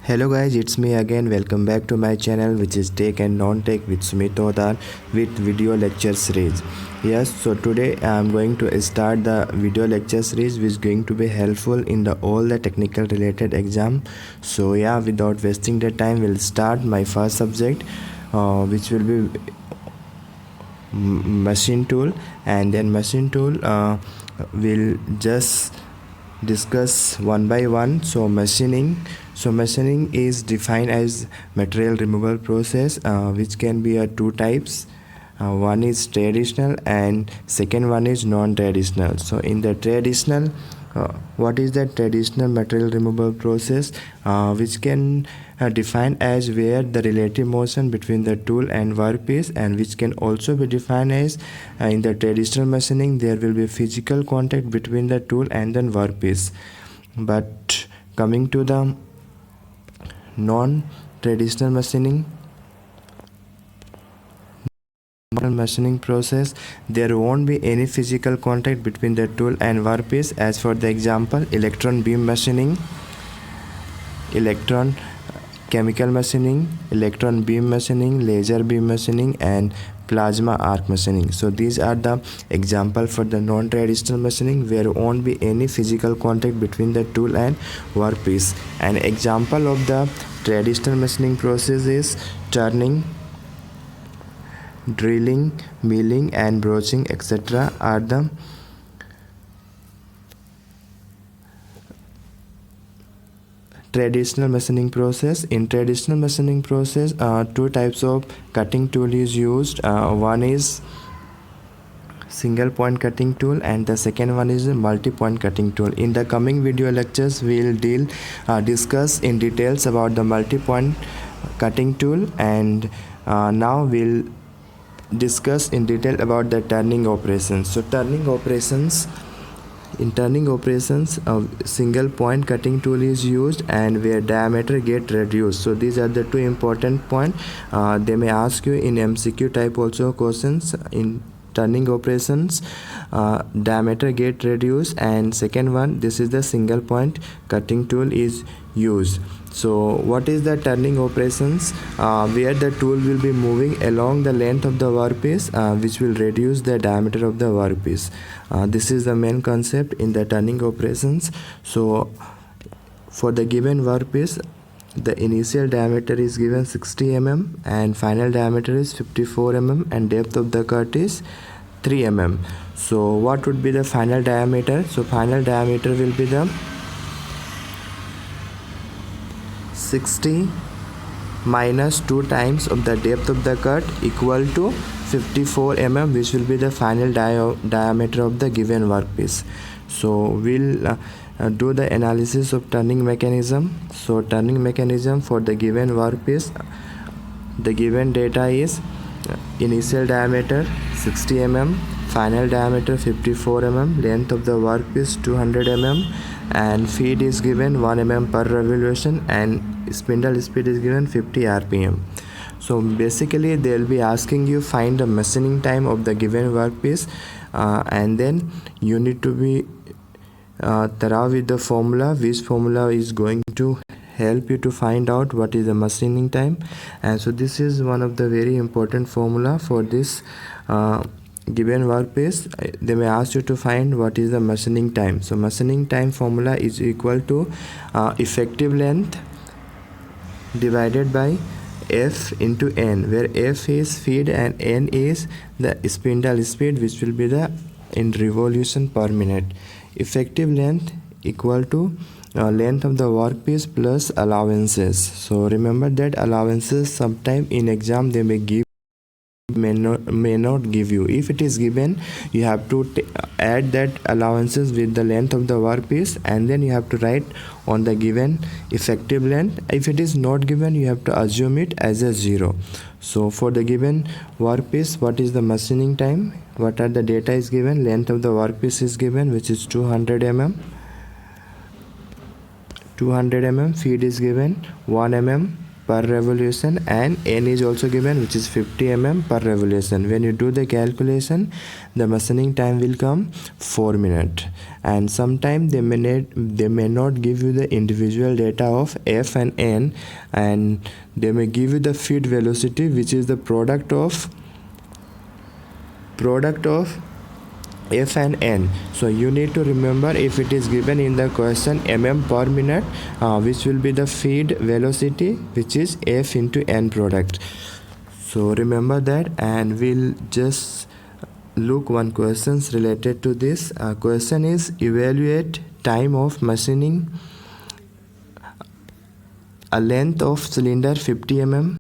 Hello guys, it's me again. Welcome back to my channel, which is Tech and Non-Tech with Sumit Odar with video lecture series. Yes, so today I am going to start the video lecture series which is going to be helpful in all the technical related exam. So yeah, without wasting the time, we'll start my first subject, which will be machine tool, and then machine tool will just discuss one by one. So machining is defined as material removal process, which can be two types. One is traditional and second one is non-traditional. So in the traditional, what is the traditional material removal process, which can defined as where the relative motion between the tool and workpiece, and which can also be defined as in the traditional machining there will be physical contact between the tool and the workpiece. But coming to the non-traditional machining process, there won't be any physical contact between the tool and workpiece. As for the example, electron beam machining, electron chemical machining, electron beam machining, laser beam machining, and plasma arc machining. So these are the example for the non-traditional machining where won't be any physical contact between the tool and workpiece. An example of the traditional machining process is turning, drilling, milling, and broaching, etc. are the traditional machining process. In traditional machining process, two types of cutting tool is used. One is single point cutting tool and the second one is a multi-point cutting tool. In the coming video lectures, we'll discuss in details about the multi-point cutting tool, and now we'll discuss in detail about the turning operations. So turning operations, in turning operations, a single point cutting tool is used and where diameter get reduced. So these are the two important points. They may ask you in MCQ type also questions. In turning operations, diameter get reduced, and second one, this is the single point cutting tool is used. So what is the turning operations? Where the tool will be moving along the length of the workpiece, which will reduce the diameter of the workpiece. This is the main concept in the turning operations. So for the given workpiece, the initial diameter is given 60 mm and final diameter is 54 mm and depth of the cut is 3 mm. So what would be the final diameter? So final diameter will be the 60 minus 2 times of the depth of the cut equal to 54 mm, which will be the final diameter of the given workpiece. So we'll do the analysis of turning mechanism. So turning mechanism for the given workpiece, the given data is initial diameter 60 mm, final diameter 54 mm, length of the workpiece 200 mm, and feed is given 1 mm per revolution, and spindle speed is given 50 rpm. So basically they will be asking you find the machining time of the given workpiece, and then you need to be thorough with the formula, which formula is going to help you to find out what is the machining time. And so this is one of the very important formula for this given workpiece. They may ask you to find what is the machining time. So machining time formula is equal to effective length divided by F into N, where F is feed and N is the spindle speed, which will be the in revolution per minute. Effective length equal to length of the workpiece plus allowances. So remember that allowances sometime in exam they may give, may not give you. If it is given, you have to add that allowances with the length of the workpiece, and then you have to write on the given effective length. If it is not given, you have to assume it as a 0. So for the given workpiece, what is the machining time? What are the data is given? Length of the workpiece is given, which is 200 mm. Feed is given 1 mm per revolution, and n is also given, which is 50 mm per revolution. When you do the calculation, the machining time will come 4 minutes. And sometimes they may not give you the individual data of f and n, and they may give you the feed velocity, which is the product of f and n. So you need to remember, if it is given in the question mm per minute, which will be the feed velocity, which is f into n product. So remember that, and we'll just look one questions related to this. Question is, evaluate time of machining a length of cylinder 50 mm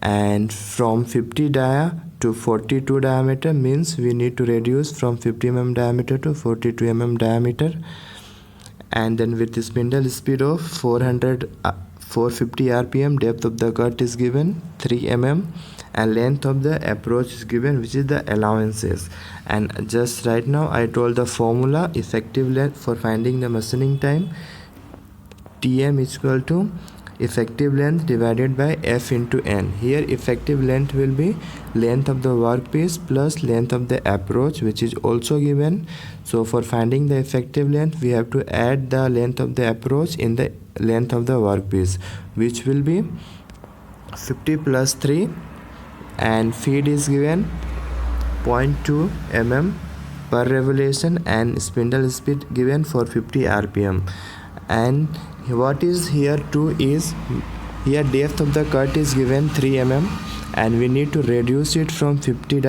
and from 50 dia to 42 diameter, means we need to reduce from 50 mm diameter to 42 mm diameter, and then with the spindle speed of 450 rpm, depth of the cut is given 3 mm, and length of the approach is given, which is the allowances. And just right now I told the formula, effective length for finding the machining time, Tm is equal to effective length divided by f into n. Here effective length will be length of the workpiece plus length of the approach, which is also given. So for finding the effective length, we have to add the length of the approach in the length of the workpiece, which will be 50 plus 3, and feed is given 0.2 mm per revolution, and spindle speed given for 50 rpm. And what is here too is, here depth of the cut is given 3 mm, and we need to reduce it from 50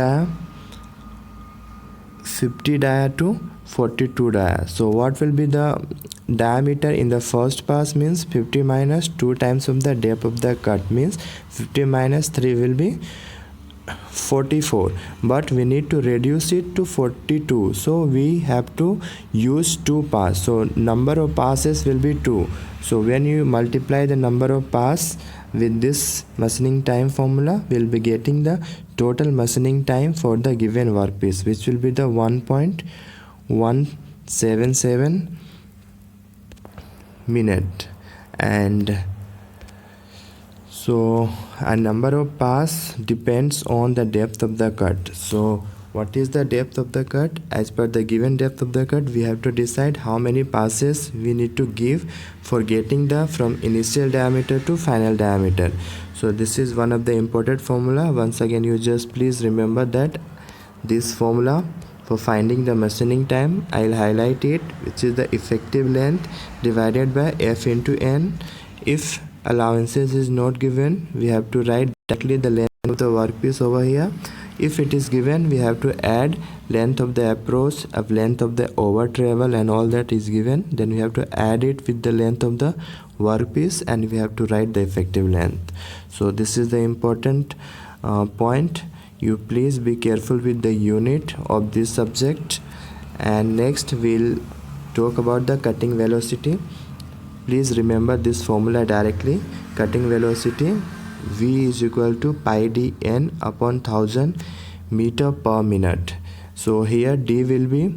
dia to 42 dia. So what will be the diameter in the first pass, means 50 minus 2 times of the depth of the cut, means 50 minus 3 will be 44, but we need to reduce it to 42, so we have to use 2 pass. So number of passes will be 2. So when you multiply the number of pass with this machining time formula, we'll be getting the total machining time for the given workpiece, which will be the 1.177 minute. And so a number of pass depends on the depth of the cut. So what is the depth of the cut? As per the given depth of the cut, we have to decide how many passes we need to give for getting the from initial diameter to final diameter. So this is one of the important formula. Once again, you just please remember that this formula for finding the machining time, I'll highlight it, which is the effective length divided by f into n. If allowances is not given, we have to write directly the length of the workpiece over here. If it is given, we have to add length of the approach, of length of the over travel, and all that is given. Then we have to add it with the length of the workpiece, and we have to write the effective length. So this is the important point. You please be careful with the unit of this subject. And next we'll talk about the cutting velocity. Please remember this formula directly. Cutting velocity, V is equal to pi d n upon 1000 meter per minute. So here d will be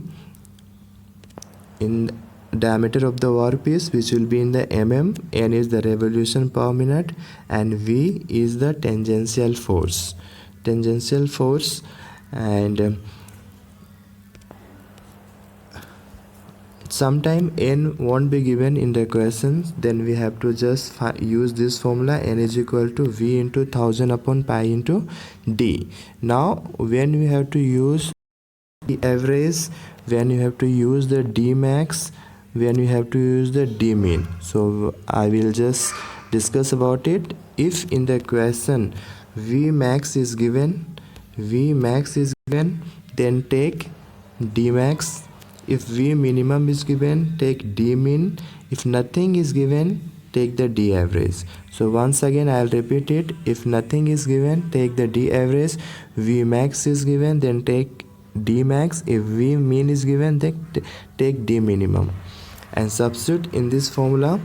in diameter of the workpiece, which will be in the mm, n is the revolution per minute, and V is the tangential force. And sometime n won't be given in the questions, then we have to just use this formula, n is equal to v into 1000 upon pi into d. Now when we have to use the average, when you have to use the d max, when you have to use the d min, so I will just discuss about it. If in the question v max is given, then take d max. If v minimum is given, take d min. If nothing is given, take the d average. So once again I'll repeat it. If nothing is given, take the d average. V max is given, then take d max. If v min is given, then take d minimum, and substitute in this formula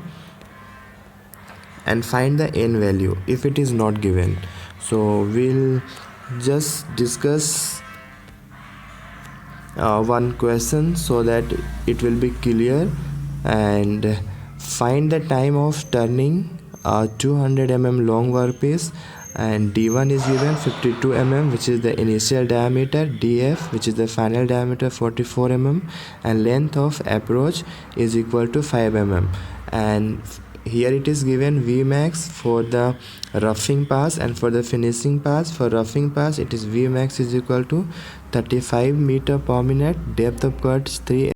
and find the n value if it is not given. So we'll just discuss one question so that it will be clear. And find the time of turning a 200 mm long workpiece, and D1 is given 52 mm, which is the initial diameter, DF, which is the final diameter, 44 mm, and length of approach is equal to 5 mm. And here it is given Vmax for the roughing pass, and for the finishing pass, for roughing pass it is Vmax is equal to 35 meter per minute, depth of cut 3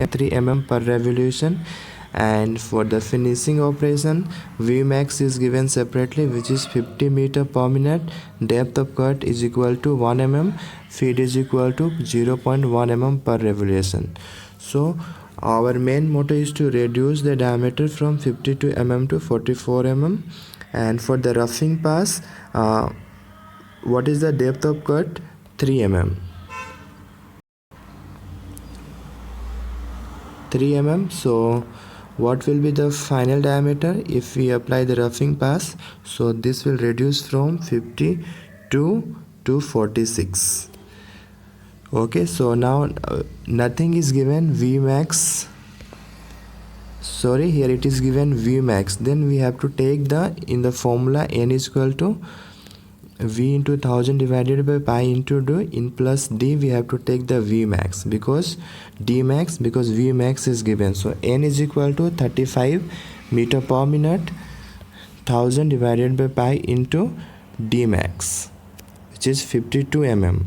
mm per revolution, and for the finishing operation Vmax is given separately, which is 50 meter per minute, depth of cut is equal to 1 mm, feed is equal to 0.1 mm per revolution. So our main motto is to reduce the diameter from 52 mm to 44 mm. And for the roughing pass, what is the depth of cut? 3 mm. 3 mm. So what will be the final diameter if we apply the roughing pass? So this will reduce from 52 to 46. Okay, so now nothing is given Vmax. Sorry, here it is given Vmax. Then we have to take in the formula n is equal to V into 1000 divided by pi into d, in plus d we have to take the Vmax, because Dmax, because Vmax is given. So n is equal to 35 meter per minute, 1000 divided by pi into Dmax, which is 52 mm,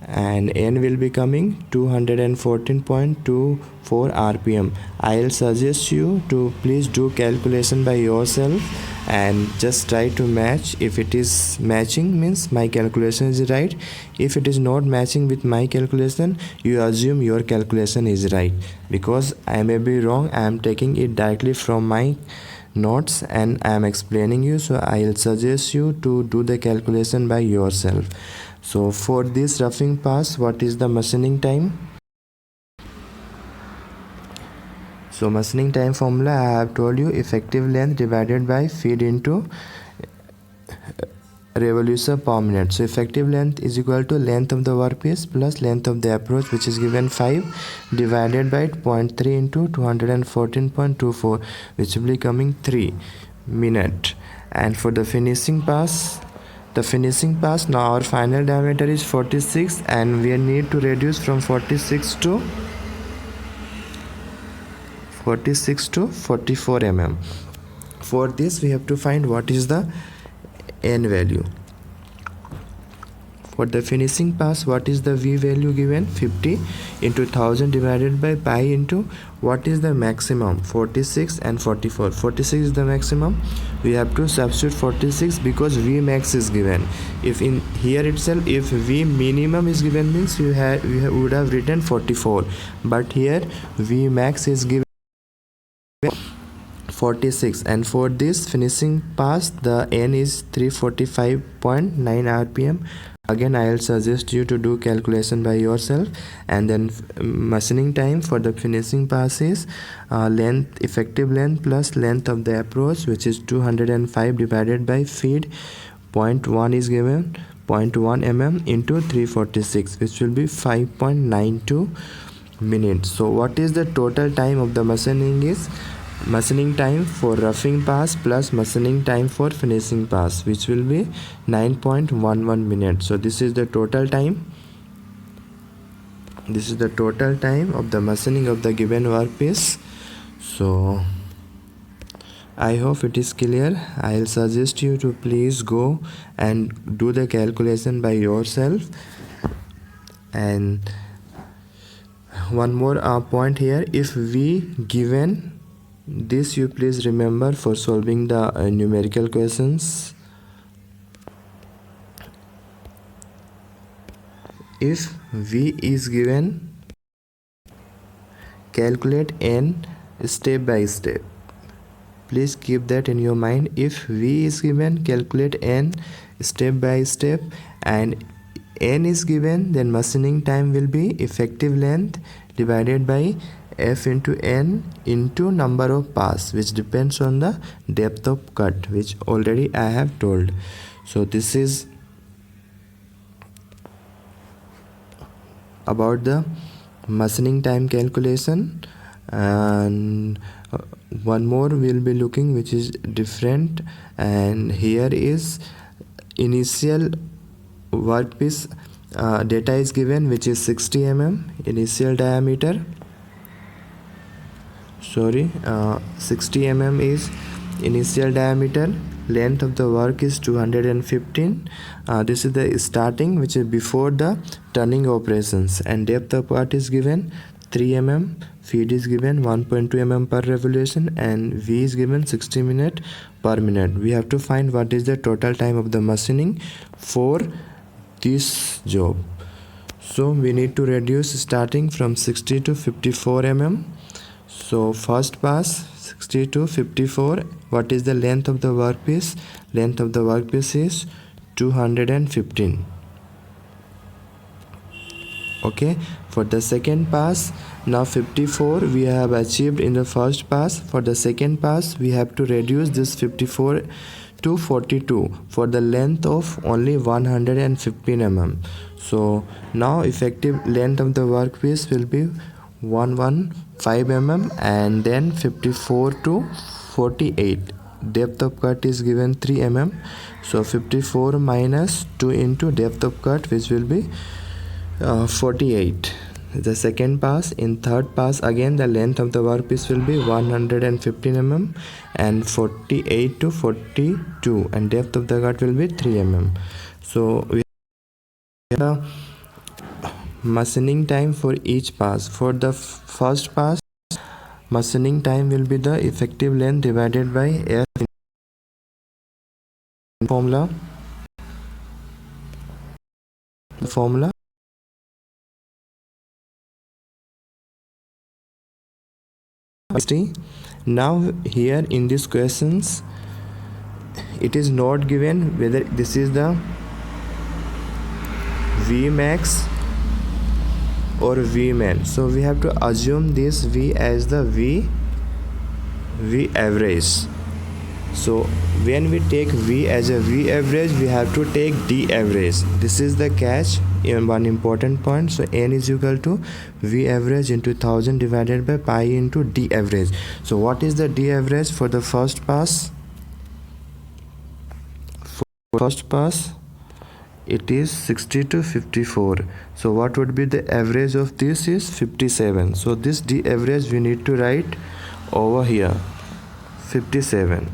and n will be coming 214.24 rpm. I'll suggest you to please do calculation by yourself and just try to match. If it is matching, means my calculation is right. If it is not matching with my calculation, you assume your calculation is right, because I may be wrong. I am taking it directly from my notes and I am explaining you, so I'll suggest you to do the calculation by yourself. So for this roughing pass, what is the machining time? So machining time formula I have told you, effective length divided by feed into revolution per minute. So effective length is equal to length of the workpiece plus length of the approach, which is given 5, divided by 0.3 into 214.24, which will be coming 3 minute. And for the finishing pass, now our final diameter is 46 and we need to reduce from 46 to 44 mm. For this we have to find what is the n value. For the finishing pass, what is the V value given? 50 into 1000 divided by pi into what is the maximum? 46 and 44. 46 is the maximum. We have to substitute 46 because V max is given. If in here itself, if V minimum is given, means we would have written 44, but here V max is given 46, and for this finishing pass the n is 345.9 rpm. Again I will suggest you to do calculation by yourself. And then machining time for the finishing pass is effective length plus length of the approach, which is 205 divided by feed 0.1 is given, 0.1 mm into 346, which will be 5.92 minutes. So what is the total time of the machining is? Machining time for roughing pass plus machining time for finishing pass, which will be 9.11 minutes. So this is the total time. This is the total time of the machining of the given workpiece. So I hope it is clear. I'll suggest you to please go and do the calculation by yourself. And one more point here, if we given this, you please remember for solving the numerical questions. If V is given, calculate n step by step. Please keep that in your mind. If V is given, calculate n step by step, and n is given, then machining time will be effective length divided by f into n into number of pass, which depends on the depth of cut, which already I have told. So this is about the machining time calculation. And one more we'll be looking which is different, and here is initial workpiece data is given, which is 60 mm initial diameter. 60 mm is initial diameter. Length of the work is 215. This is the starting, which is before the turning operations, and depth of cut is given 3 mm. Feed is given 1.2 mm per revolution, and V is given 60 minutes per minute. We have to find what is the total time of the machining for this job. So we need to reduce starting from 60 to 54 mm. So first pass 60 to 54. What is the length of the workpiece? Length of the workpiece is 215. Okay, for the second pass, now 54 we have achieved in the first pass. For the second pass, we have to reduce this 54 to 42 for the length of only 115 mm. So now effective length of the workpiece will be 115 mm, and then 54 to 48. Depth of cut is given 3 mm. So 54 minus 2 into depth of cut, which will be 48. The second pass. In third pass, again the length of the workpiece will be 115 mm and 48 to 42, and depth of the cut will be 3 mm. So we have the machining time for each pass. For the first pass, machining time will be the effective length divided by F formula. The formula now here in these questions it is not given whether this is the V max or V min. So we have to assume this V as the V average. So when we take V as a V average, we have to take D average. This is the catch in one important point. So N is equal to V average into 1000 divided by pi into D average. So what is the D average for the first pass? For first pass, it is 60 to 54. So what would be the average of this is 57. So this D average we need to write over here, 57.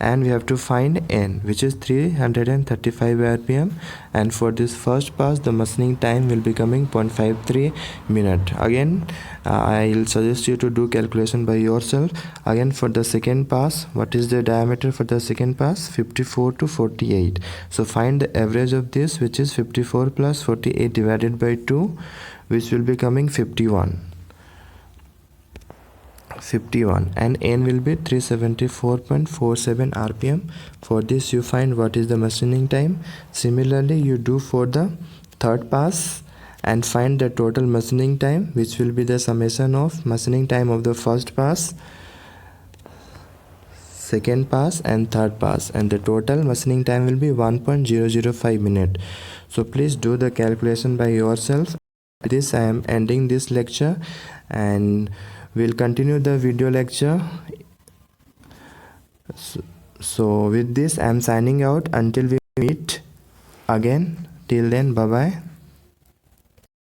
And we have to find N, which is 335 rpm, and for this first pass the machining time will be coming 0.53 minute. Again I'll suggest you to do calculation by yourself. Again for the second pass, what is the diameter for the second pass? 54 to 48. So find the average of this, which is 54 plus 48 divided by 2, which will be coming 51, and N will be 374.47 rpm. For this you find what is the machining time. Similarly you do for the third pass and find the total machining time, which will be the summation of machining time of the first pass, second pass and third pass, and the total machining time will be 1.005 minute. So please do the calculation by yourself. With this I am ending this lecture, and we'll continue the video lecture. So with this I am signing out until we meet again. Till then, bye bye.